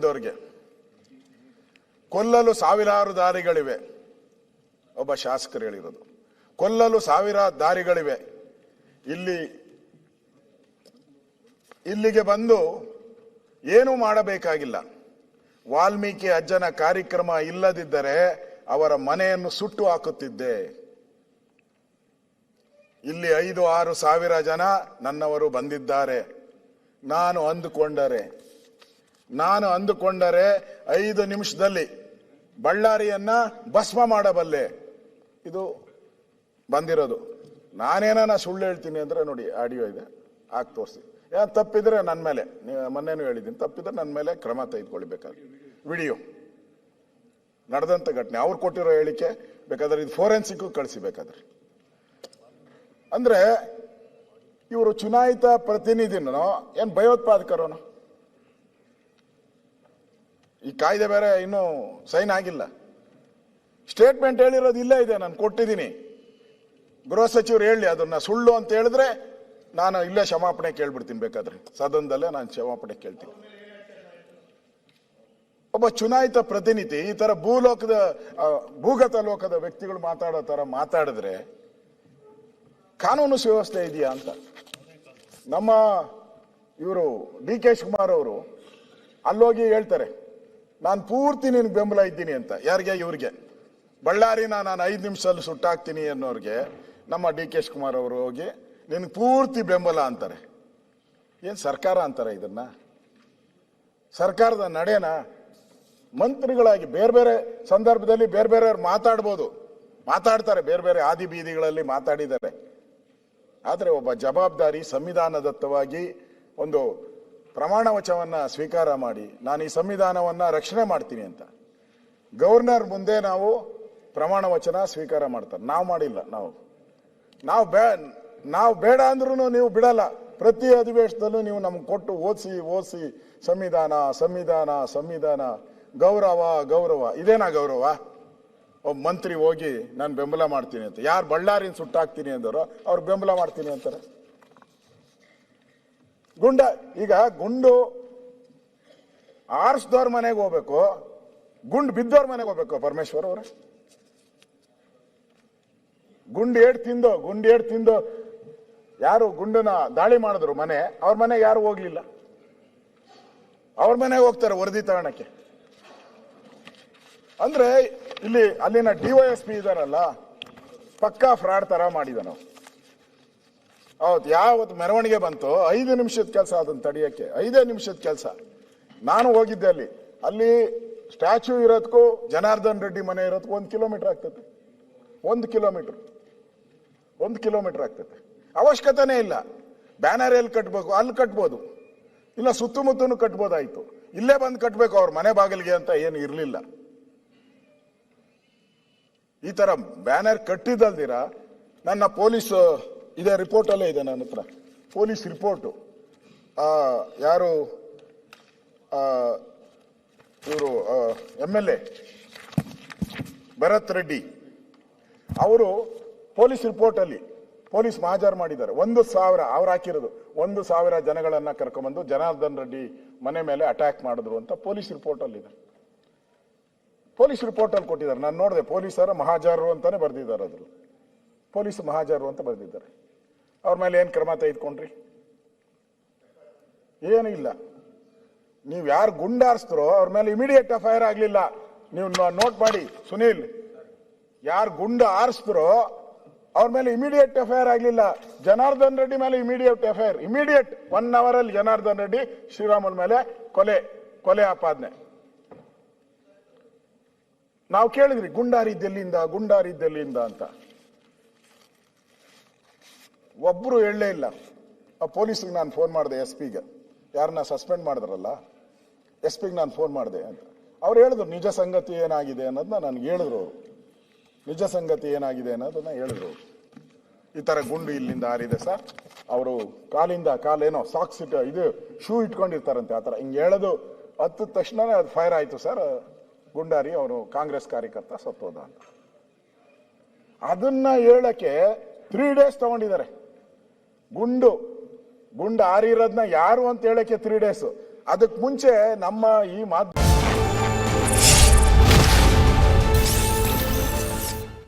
ದವರಿಗೆ ಕೊಲ್ಲಲು ಸಾವಿರಾರು ದಾರಿಗಳಿವೆ. ಒಬ್ಬ ಶಾಸಕರು ಹೇಳಿರೋದು, ಕೊಲ್ಲಲು ಸಾವಿರಾರು ದಾರಿಗಳಿವೆ. ಇಲ್ಲಿಗೆ ಬಂದು ಏನೂ ಮಾಡಬೇಕಾಗಿಲ್ಲ. ವಾಲ್ಮೀಕಿ ಅಜ್ಜನ ಕಾರ್ಯಕ್ರಮ ಇಲ್ಲದಿದ್ದರೆ ಅವರ ಮನೆಯನ್ನು ಸುಟ್ಟು ಹಾಕುತ್ತಿದ್ದೆ. ಇಲ್ಲಿ 5-6 ಸಾವಿರ ಜನ ನನ್ನವರು ಬಂದಿದ್ದಾರೆ. ನಾನು ಅಂದುಕೊಂಡರೆ 5 ನಿಮಿಷದಲ್ಲಿ ಬಳ್ಳಾರಿಯನ್ನ ಭಸ್ಮ ಮಾಡಬಲ್ಲೆ. ಇದು ಬಂದಿರೋದು. ನಾನೇನ ಸುಳ್ಳು ಹೇಳ್ತೀನಿ ಅಂದ್ರೆ ನೋಡಿ, ಆಡಿಯೋ ಇದೆ, ಹಾಕಿ ತೋರಿಸಿ. ತಪ್ಪಿದ್ರೆ ನನ್ನ ಮೇಲೆ, ಮೊನ್ನೆನೂ ಹೇಳಿದ್ದೀನಿ, ತಪ್ಪಿದ್ರೆ ನನ್ನ ಮೇಲೆ ಕ್ರಮ ತೆಗೆದುಕೊಳ್ಬೇಕಾದ್ರೆ. ವಿಡಿಯೋ ನಡೆದಂತ ಘಟನೆ, ಅವ್ರು ಕೊಟ್ಟಿರೋ ಹೇಳಿಕೆ ಬೇಕಾದ್ರೆ ಇದು ಫೋರೆನ್ಸಿಕ್ ಕಳಿಸಿ ಬೇಕಾದ್ರೆ. ಅಂದ್ರೆ ಇವರು ಚುನಾಯಿತ ಪ್ರತಿನಿಧಿನೋ ಏನ್ ಭಯೋತ್ಪಾದಕರೋನೋ? ಈ ಕಾಯ್ದೆ ಬೇರೆ ಇನ್ನೂ ಸೈನ್ ಆಗಿಲ್ಲ. ಸ್ಟೇಟ್ಮೆಂಟ್ ಹೇಳಿರೋದು ಇಲ್ಲೇ ಇದೆ, ನಾನು ಕೊಟ್ಟಿದ್ದೀನಿ. ಗೃಹ ಸಚಿವರು ಹೇಳಿ, ಅದನ್ನ ಸುಳ್ಳು ಅಂತ ಹೇಳಿದ್ರೆ ನಾನು ಇಲ್ಲೇ ಕ್ಷಮಾಪಣೆ ಕೇಳ್ಬಿಡ್ತೀನಿ. ಬೇಕಾದ್ರೆ ಸದನದಲ್ಲೇ ನಾನು ಕ್ಷಮಾಪಣೆ ಕೇಳ್ತೀನಿ. ಒಬ್ಬ ಚುನಾಯಿತ ಪ್ರತಿನಿಧಿ ಈ ತರ ಭೂಗತ ಲೋಕದ ವ್ಯಕ್ತಿಗಳು ಮಾತಾಡೋ ತರ ಮಾತಾಡಿದ್ರೆ ಕಾನೂನು ಸುವ್ಯವಸ್ಥೆ ಇದೆಯಾ ಅಂತ. ನಮ್ಮ ಇವರು ಡಿ.ಕೆ. ಶಿವಕುಮಾರ್ ಅವರು ಅಲ್ಲೋಗಿ ಹೇಳ್ತಾರೆ, ನಾನು ಪೂರ್ತಿ ನಿನ್ಗೆ ಬೆಂಬಲ ಇದ್ದೀನಿ ಅಂತ. ಯಾರಿಗೆ? ಇವ್ರಿಗೆ. ಬಳ್ಳಾರಿನ ನಾನು 5 ನಿಮಿಷದಲ್ಲಿ ಸುಟ್ಟಾಕ್ತೀನಿ ಅನ್ನೋರಿಗೆ ನಮ್ಮ ಡಿ.ಕೆ. ಶಿವಕುಮಾರ್ ಅವರು ಹೋಗಿ ನಿನ್ಗೆ ಪೂರ್ತಿ ಬೆಂಬಲ ಅಂತಾರೆ. ಏನ್ ಸರ್ಕಾರ ಅಂತಾರೆ ಇದನ್ನ? ಸರ್ಕಾರದ ನಡೆನ ಮಂತ್ರಿಗಳಾಗಿ ಬೇರೆ ಬೇರೆ ಸಂದರ್ಭದಲ್ಲಿ ಬೇರೆ ಬೇರೆಯವ್ರು ಮಾತಾಡ್ತಾರೆ, ಬೇರೆ ಬೇರೆ ಆದಿ ಬೀದಿಗಳಲ್ಲಿ ಮಾತಾಡಿದ್ದಾರೆ. ಆದರೆ ಒಬ್ಬ ಜವಾಬ್ದಾರಿ ಸಂವಿಧಾನದತ್ತವಾಗಿ ಒಂದು ಪ್ರಮಾಣ ವಚನವನ್ನ ಸ್ವೀಕಾರ ಮಾಡಿ, ನಾನು ಈ ಸಂವಿಧಾನವನ್ನ ರಕ್ಷಣೆ ಮಾಡ್ತೀನಿ ಅಂತ ಗವರ್ನರ್ ಮುಂದೆ ನಾವು ಪ್ರಮಾಣ ವಚನ ಸ್ವೀಕಾರ ಮಾಡ್ತಾರೆ. ನಾವು ಮಾಡಿಲ್ಲ. ನಾವು ಬೇಡ ಅಂದ್ರೂ ನೀವು ಬಿಡಲ್ಲ. ಪ್ರತಿ ಅಧಿವೇಶನದಲ್ಲೂ ನೀವು ನಮ್ಗೆ ಕೊಟ್ಟು ಓದಿಸಿ ಸಂವಿಧಾನ ಗೌರವ. ಇದೇನಾ ಗೌರವ? ಒಬ್ಬ ಮಂತ್ರಿ ಹೋಗಿ ನಾನು ಬೆಂಬಲ ಮಾಡ್ತೀನಿ ಅಂತ, ಯಾರು ಬಳ್ಳಾರಿನ ಸುಟ್ಟಾಕ್ತೀನಿ ಅಂದವರು ಅವ್ರು ಬೆಂಬಲ ಮಾಡ್ತೀನಿ ಅಂತಾರೆ. ಗುಂಡು ಆರಿಸಿದವ್ರ ಮನೆಗೆ ಹೋಗ್ಬೇಕು, ಗುಂಡು ಬಿದ್ದವ್ರ ಮನೆಗೆ ಹೋಗ್ಬೇಕು. ಪರಮೇಶ್ವರ್ ಅವರೇ, ಗುಂಡು ಏಟ್ ತಿಂದು ಯಾರು ಗುಂಡನ ದಾಳಿ ಮಾಡಿದ್ರು ಅವ್ರ ಮನೆಗೆ ಯಾರು ಹೋಗ್ಲಿಲ್ಲ. ಅವ್ರ ಮನೆಗೆ ಹೋಗ್ತಾರೆ ವರದಿ ತಗೊಳಕ್ಕೆ. ಅಂದ್ರೆ ಅಲ್ಲಿನ DYSP ಇದಾರಲ್ಲ, ಪಕ್ಕಾ ಫ್ರಾಡ್ ತರ ಮಾಡಿದ. ನಾವು ಯಾವತ್ತು ಮೆರವಣಿಗೆ ಬಂತು 5 ನಿಮಿಷದ ಕೆಲಸ, ಅದನ್ನ ತಡೆಯಕ್ಕೆ 5 ನಿಮಿಷದ ಕೆಲಸ. ನಾನು ಹೋಗಿದ್ದೆ ಅಲ್ಲಿ ಸ್ಟ್ಯಾಚ್ಯೂ ಇರೋದಕ್ಕೂ ಜನಾರ್ದನ್ ರೆಡ್ಡಿ ಮನೆ ಇರೋದಕ್ಕೂ 1 ಕಿಲೋಮೀಟರ್ ಆಗ್ತದೆ. 1 ಕಿಲೋಮೀಟರ್ ಆಗ್ತದೆ. ಅವಶ್ಯಕತೆನೇ ಇಲ್ಲ. ಬ್ಯಾನರ್ ಎಲ್ಲಿ ಕಟ್ಬೇಕು ಅಲ್ಲಿ ಕಟ್ಬೋದು, ಇಲ್ಲ ಸುತ್ತಮುತ್ತನು ಕಟ್ಬೋದಾಯ್ತು. ಇಲ್ಲೇ ಬಂದು ಕಟ್ಬೇಕು ಅವ್ರ ಮನೆ ಬಾಗಿಲಿಗೆ ಅಂತ ಏನು ಇರಲಿಲ್ಲ. ಈ ತರ ಬ್ಯಾನರ್ ಕಟ್ಟಿದ್ದಲ್ದಿರ ನನ್ನ ಪೊಲೀಸ್ ಇದೆ, ರಿಪೋರ್ಟ್ ಅಲ್ಲೇ ಇದೆ ನನ್ನ ಹತ್ರ, ಪೊಲೀಸ್ ರಿಪೋರ್ಟು. ಯಾರು ಇವರು MLA ಭರತ್ ರೆಡ್ಡಿ ಅವರು ಪೊಲೀಸ್ ರಿಪೋರ್ಟ್ ಅಲ್ಲಿ ಪೊಲೀಸ್ ಮಹಾಜರ್ ಮಾಡಿದ್ದಾರೆ. 1,000 ಅವ್ರು ಹಾಕಿರೋದು 1,000 ಜನಗಳನ್ನ ಕರ್ಕೊಂಡ್ಬಂದು ಜನಾರ್ದನ್ ರೆಡ್ಡಿ ಮನೆ ಮೇಲೆ ಅಟ್ಯಾಕ್ ಮಾಡಿದ್ರು ಅಂತ ಪೊಲೀಸ್ ರಿಪೋರ್ಟ್ ಅಲ್ಲಿ ಇದೆ. ಪೊಲೀಸ್ ರಿಪೋರ್ಟ್ ಅಲ್ಲಿ ಕೊಟ್ಟಿದ್ದಾರೆ. ನಾನು ನೋಡಿದೆ, ಪೊಲೀಸರ ಮಹಾಜರು ಅಂತಾನೆ ಬರ್ದಿದ್ದಾರೆ. ಅದ್ರ ಪೊಲೀಸ್ ಮಹಾಜರು ಅಂತ ಬರ್ದಿದ್ದಾರೆ. ಅವ್ರ ಮೇಲೆ ಏನ್ ಕ್ರಮ ತೆಗೆದುಕೊಂಡ್ರಿ? ಏನು ಇಲ್ಲ. ನೀವು ಯಾರು ಗುಂಡಾರಿಸಿದ್ರೋ ಅವ್ರ ಮೇಲೆ ಇಮಿಡಿಯೇಟ್ FIR ಆಗ್ಲಿಲ್ಲ. ನೀವು ನೋಟ್ ಮಾಡಿ ಸುನೀಲ್, ಯಾರು ಗುಂಡ ಆರಿಸಿದ್ರೋ ಅವ್ರ ಮೇಲೆ ಇಮಿಡಿಯೇಟ್ FIR ಆಗ್ಲಿಲ್ಲ. ಜನಾರ್ದನ್ ರೆಡ್ಡಿ ಮೇಲೆ ಇಮಿಡಿಯೇಟ್ FIR, ಇಮಿಡಿಯೇಟ್ 1 hour ಅಲ್ಲಿ ಜನಾರ್ದನ್ ರೆಡ್ಡಿ ಶ್ರೀರಾಮುಲ್ ಮೇಲೆ ಕೊಲೆ ಆಪಾದನೆ. ನಾವು ಕೇಳಿದ್ರಿ ಗುಂಡಾರಿದ್ದೆಲ್ಲಿಂದ ಅಂತ. ಒಬ್ರು ಹೇಳಲೇ ಇಲ್ಲ. ಆ ಪೊಲೀಸ್ಗೆ ನಾನು ಫೋನ್ ಮಾಡಿದೆ, SP-ಗೆ, ಯಾರನ್ನ ಸಸ್ಪೆಂಡ್ ಮಾಡಿದ್ರಲ್ಲ SP-ಗೆ ನಾನು ಫೋನ್ ಮಾಡಿದೆ ಅಂತ. ಅವ್ರು ಹೇಳಿದ್ರು ನಿಜ ಸಂಗತಿ ಏನಾಗಿದೆ ಅನ್ನೋದನ್ನ ನನಗೆ ಹೇಳಿದ್ರು. ನಿಜ ಸಂಗತಿ ಏನಾಗಿದೆ ಅನ್ನೋದನ್ನ ಹೇಳಿದ್ರು. ಈ ತರ ಗುಂಡು ಇಲ್ಲಿಂದ ಹಾರಿದೆ ಸರ್, ಅವರು ಕಾಲೇನೋ ಸಾಕ್ಸ್ ಇದು ಶೂ ಇಟ್ಕೊಂಡಿರ್ತಾರಂತೆ, ಆತರ ಹಿಂಗೆ ಹೇಳೋದು ಹತ್ತಿದ ತಕ್ಷಣನೇ ಅದು ಫೈರ್ ಆಯ್ತು ಸರ್, ಗುಂಡಾರಿ ಅವರು ಕಾಂಗ್ರೆಸ್ ಕಾರ್ಯಕರ್ತ ಸತ್ತೋದ ಅಂತ. ಅದನ್ನ ಹೇಳಕ್ಕೆ 3 days ತಗೊಂಡಿದ್ದಾರೆ. ಗುಂಡು ಹಾರಿರೋದನ್ನ ಯಾರು ಅಂತ ಹೇಳಕ್ಕೆ 3 days. ಅದಕ್ಕೆ ಮುಂಚೆ ನಮ್ಮ ಈ ಮಾಧ್ಯಮ